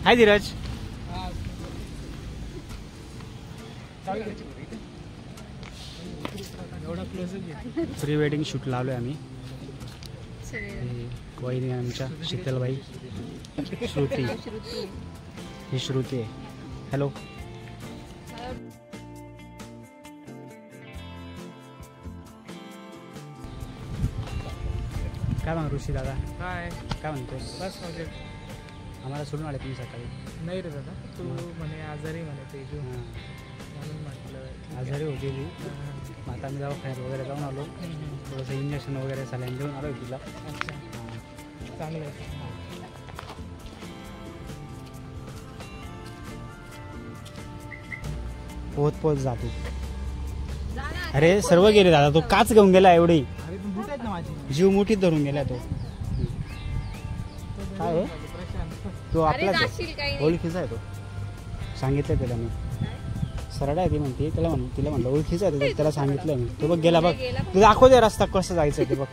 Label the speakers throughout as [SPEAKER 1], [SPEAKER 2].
[SPEAKER 1] हाय Dheeraj. Pre wedding shoot लावलोय आम्ही. वहिनी आमच्या शीतलबाई, श्रुती, ही श्रुती आहे. हॅलो. काय म्हणतो ऋषी दादा? काय म्हणतोस? बस म्हणजे आम्हाला सोडून आले तुम्ही सकाळी. नाही रे दादा, तू म्हणे आजारी म्हणे तेजू, म्हणून म्हटलं आजारी होती ती. आता आम्ही दवाखान्यात वगैरे जाऊन आलो, थोडंसं इंजेक्शन वगैरे सलाईन देऊन आलो तिला. अच्छा, चांगलं आहे. पोत जातो. अरे सर्व गेले दादा, तो काच घेऊन गेला एवढी. जीव मुठीत धरून गेला तो. काय आहे तो? आपला ओळखीचा आहे तो. सांगितलं त्याला मी. सरळ आहे ती म्हणते, तिला म्हणलं ओळखीचा आहे, त्याला सांगितलं मी. तो बघ गेला, बघ तू दाखव दे रस्ता कसं जायचं ते बघ.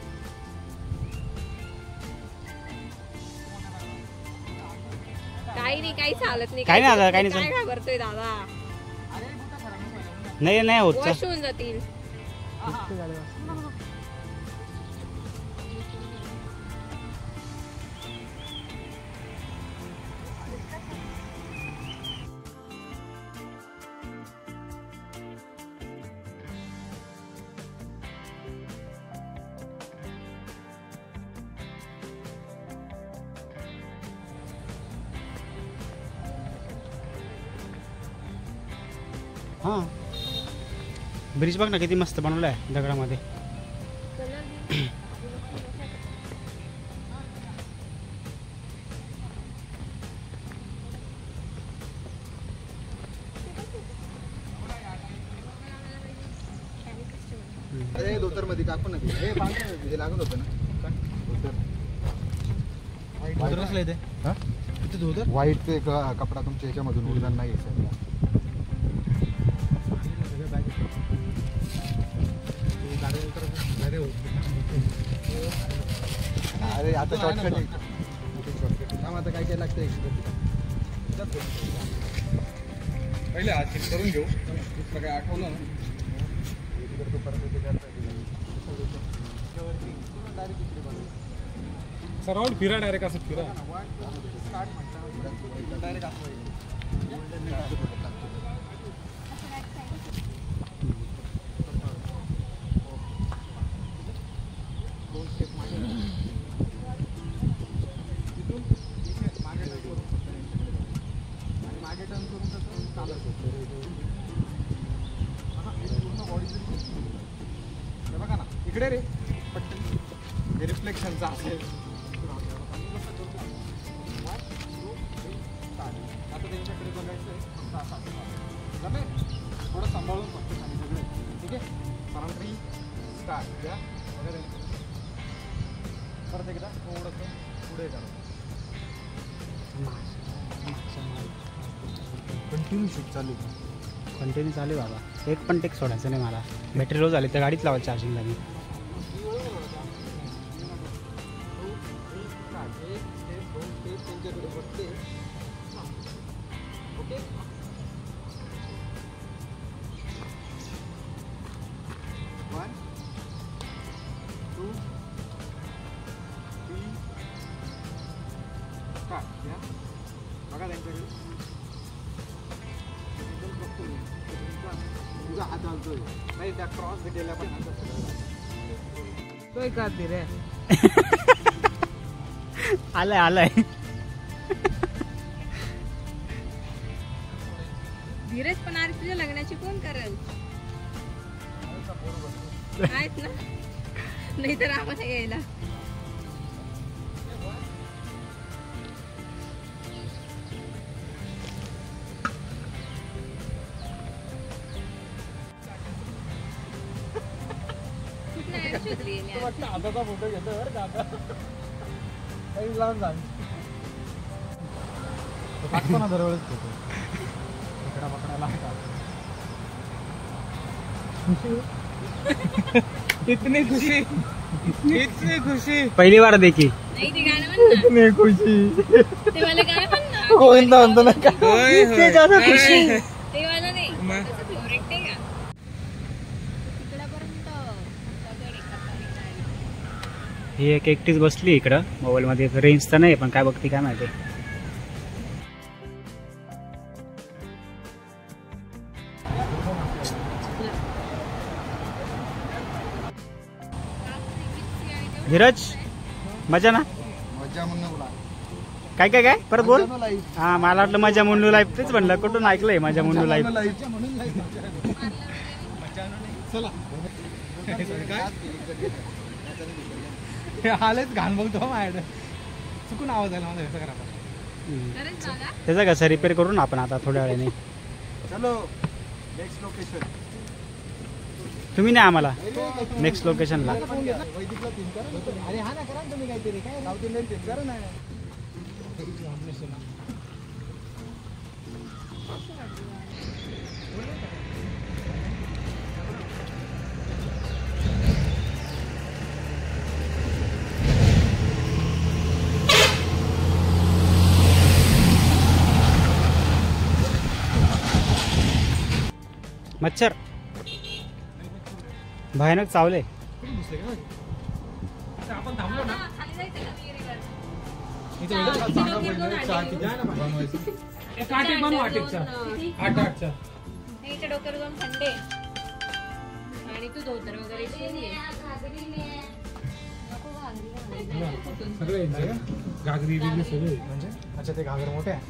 [SPEAKER 2] काही चालत नाही,
[SPEAKER 1] काही नाही काही नाही.
[SPEAKER 2] घाबरतोय दादा.
[SPEAKER 1] नाही होत.
[SPEAKER 2] वॉश होऊन जातील.
[SPEAKER 1] हां, ब्रिज बघ ना किती मस्त बनवलं आहे दगडामध्ये.
[SPEAKER 3] अरे धोतर मध्ये टाकू ना, हे पांढरे लागत होतं ना धोतर. कसलं येते? हां, किती धोतर? व्हाईट ते कपडा तुमच्या ह्याच्यामधून उडणार नाही सर. अरे आता शॉर्टकट काम, आता काय काय लागतं पहिले हात चेक करून घेऊ. काय आठवलं ना राऊंड फिरा, डायरेक्ट असं फिरा. डायरेक्ट असं इकडे रे पटकन रिफ्लेक्शनचा असेल. आता त्यांच्याकडे बघायचं आहे, थोडं सांभाळून फक्त सगळे. ठीक आहे, सरांत्री स्टार्ट द्या वगैरे. परत एकदा थोडंसं पुढे करा. कंटिन्यू शूट चालू आहे बाबा. एक पण टेक सोडायचं नाही मला. बॅटरी लो झाली तर गाडीच लावायची चार्जिंगला मी. बघा त्यांच्याकडे तुझा हात चालतोय नाही, त्या क्रॉस भेटेला पण तो एक हात दे रे. आलाय
[SPEAKER 2] धीरज. पण अरे तुझ्या लग्नाची कोण करेल? आहेत ना, नाही तर आम्हाला यायला.
[SPEAKER 3] आताचा फोटो घेतो बरं का, आता काही लावून जा टाकतो ना दरवेळेस फोटो. इकडा पकडायला इतनी खुशी, इतनी खुशी.
[SPEAKER 1] पहिली बार देखी.
[SPEAKER 2] नाही ते गाणं म्हण ना.
[SPEAKER 3] इतनी खुशी.
[SPEAKER 2] ते वाले गाणं म्हण ना.
[SPEAKER 3] गोविंदा म्हणतो ना का
[SPEAKER 1] ते ज्यादा खुशी
[SPEAKER 2] ते वाला नाही त्याचं फेवरेट नाही का तिकडापर्यंत
[SPEAKER 1] ही एक एकटीच बसली इकडं मोबाईल मध्ये रेंज तर नाही पण काय बघते काय माहिती. धीरज मजा ना
[SPEAKER 3] मजा म्हणून बोला
[SPEAKER 1] काय काय काय परत बोल. हा मला वाटलं मजा मुंडू लाईफ तेच म्हणलं कुठून ऐकलंय मजा मुंडू लाईफ.
[SPEAKER 3] आलेच घाण बघतो माझ्याकडे चुकून आवाज आला माझा कसं करा
[SPEAKER 1] त्याचा कसं रिपेअर करू ना आपण आता थोड्या वेळाने.
[SPEAKER 3] चलो नेक्स्ट लोकेशन.
[SPEAKER 1] तुम्ही नाही आम्हाला नेक्स्ट लोकेशनला.
[SPEAKER 3] अरे हा ना करा तुम्ही काहीतरी काय साऊथ इंडियन टीम करा ना.
[SPEAKER 1] मच्छर भयानक चावले.
[SPEAKER 3] आपण थांबलो ना
[SPEAKER 2] खाली जायचं का विहिरीवर?
[SPEAKER 3] काटे बनवू आटेकचा आटाचा
[SPEAKER 2] इथे डोक्यावर जाऊन थंडे आणि तू धोतर वगैरे शिवून घे. नको घागरी
[SPEAKER 3] सगळे घागरी बिगरी सगळे म्हणजे अच्छा ते घागर मोठे आहे.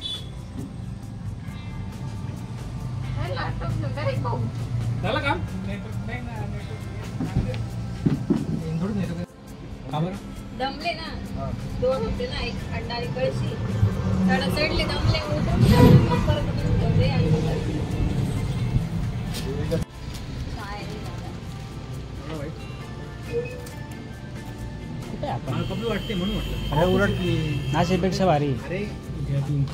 [SPEAKER 3] झालं काम
[SPEAKER 2] दमले ना दोन होते ना एक अंडा आणि कळशी झाडा चढले दमले उठून परत दमले आणि
[SPEAKER 1] कुठे आपण
[SPEAKER 3] कपडे वाटते म्हणून म्हटलं.
[SPEAKER 1] अरे उलट नाशिकपेक्षा भारी
[SPEAKER 3] अरे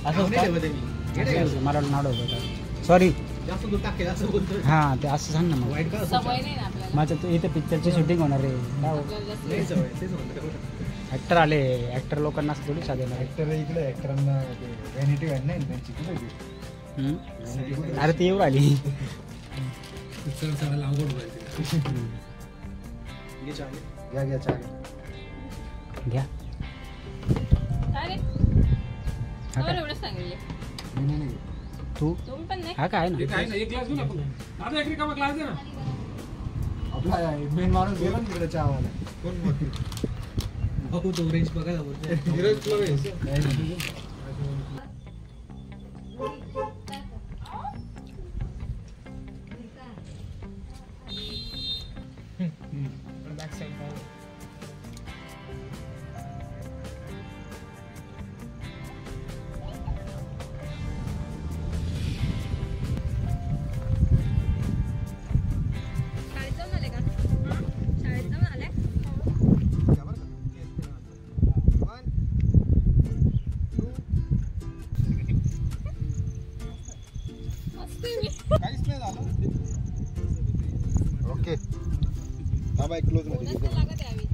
[SPEAKER 1] असं मला नाड होतं सॉरी.
[SPEAKER 3] जास्त दूर टाकेल असं बोलतोय.
[SPEAKER 1] हा ते असं सांग ना मग.
[SPEAKER 3] वाईट का
[SPEAKER 2] सवय नाही ना आपल्याला
[SPEAKER 1] माझं तर इथे पिक्चरची शूटिंग होणार आहे.
[SPEAKER 3] नाही सवय तेच म्हणतो.
[SPEAKER 1] ऍक्टर आले ऍक्टर लोकांना थोडी साथ देणार आहे.
[SPEAKER 3] ऍक्टर इकडे ऍक्टरांना व्हॅनिटी व्हॅन नाही त्यांची कुठे
[SPEAKER 1] अरे ती एवढं आली.
[SPEAKER 3] पिक्चर चढायला अवघड व्हायचं. घ्या घ्या चहा
[SPEAKER 1] घ्या.
[SPEAKER 2] अरे
[SPEAKER 1] हा काय?
[SPEAKER 2] एवढं सांगितले
[SPEAKER 3] नाही
[SPEAKER 1] तू
[SPEAKER 2] तुम्ही पण नाही
[SPEAKER 1] हा काय ना
[SPEAKER 3] एक ग्लास घेऊ ना आपण. आता एक रिकामा ग्लास दे ना. आपला मेन माणूस गेला ना तिकडे चहावाला. कोण बघू तो रेंज बघायला बोलतोय.
[SPEAKER 2] शाळेत जाऊन आले का शाळेत जाऊन आले
[SPEAKER 3] काहीच नाही झालं. ओके बाबा एक क्लोज मध्ये
[SPEAKER 2] नसतं लागत आहे आम्ही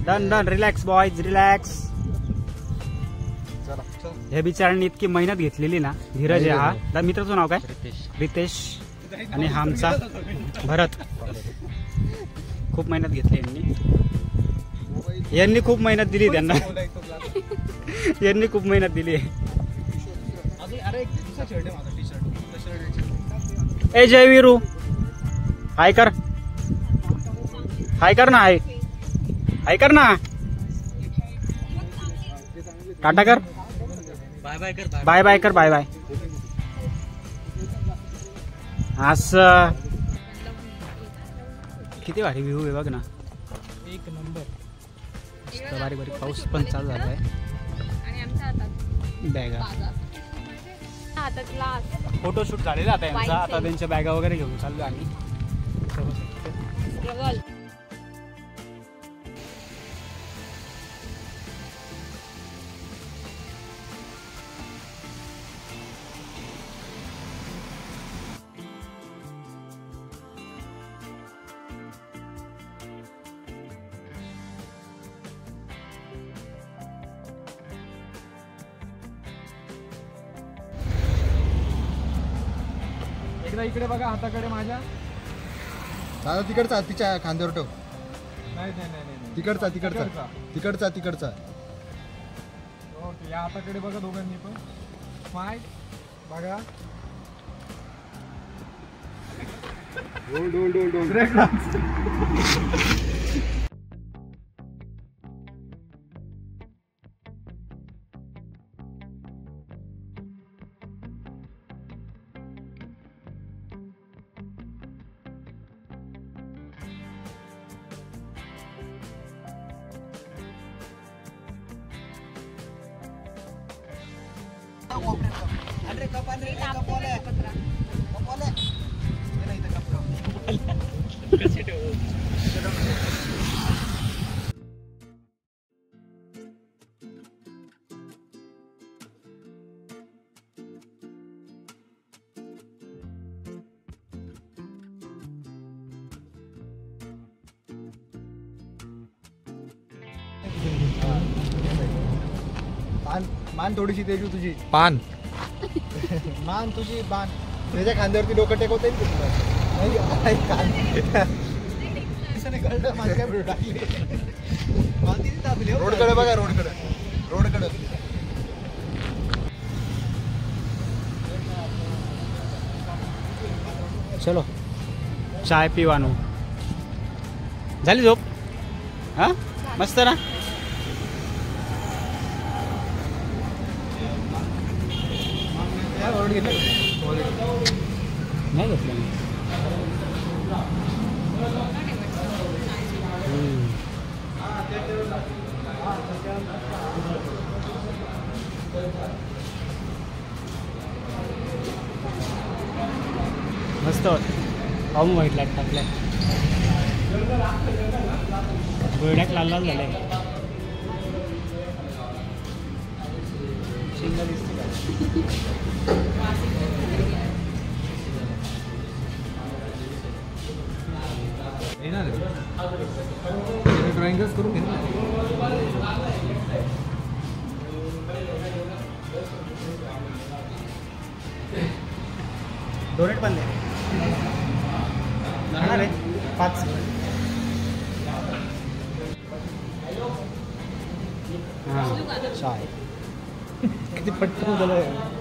[SPEAKER 1] done done relax boys relax. ह्या बिचारांनी इतकी मेहनत घेतलेली ना. धीरज आहे हा मित्राचं नाव काय रितेश आणि हा आमचा भरत. खूप मेहनत घेतली यांनी खूप मेहनत दिली त्यांना. यांनी खूप मेहनत दिली. ए जय वीरू हाय कर हाय कर ना हाय कर ना टाटा कर
[SPEAKER 3] बाय बाय कर
[SPEAKER 1] बाय बाय कर बाय बाय. असं किती भारी व्ह्यू आहे बघ ना.
[SPEAKER 3] एक नंबर.
[SPEAKER 1] मस्त बारीक बारीक पाऊस पण चालू झाला आहे.
[SPEAKER 2] आणि आमच्या हातात
[SPEAKER 1] बॅगा
[SPEAKER 2] हातात ग्लास
[SPEAKER 1] फोटोशूट झालेला आता यांचा. आता त्यांच्या बॅगा वगैरे घेऊन चाललो आम्ही.
[SPEAKER 2] स्ट्रगल
[SPEAKER 3] एकदा इकडे बघा हाताकडे माझ्या.
[SPEAKER 4] दादा तिकडचा तिच्या खांद्यावर ठेव.
[SPEAKER 3] नाही नाही नाही नाही
[SPEAKER 4] तिकडचा तिकडचा तिकडचा तिकडचा.
[SPEAKER 3] ओके या हाताकडे बघा दोघांनी पण. स्माइल बघा. Break dance.
[SPEAKER 4] मान थोडीशी तेजू तुझी.
[SPEAKER 3] पान
[SPEAKER 4] मान तुझी बाण त्याच्या खांद्यावरती डोकं टेकवता येईल तुला. रोडकडे बघा रोडकडे रोडकडे.
[SPEAKER 1] चलो चाय पिवानो. झाली झोप. हां मस्त ना. नाही घेतलं मी. मस्त पाहून व्हाईट लाईट टाकलाय. गोळ्यात लाल लाल झालंय. शिंगा दिसते का?
[SPEAKER 3] येणार ड्रॉइंगच करून घे ना.
[SPEAKER 1] डोनेट पण दे. 5 हां चाय किती पटकन झालं.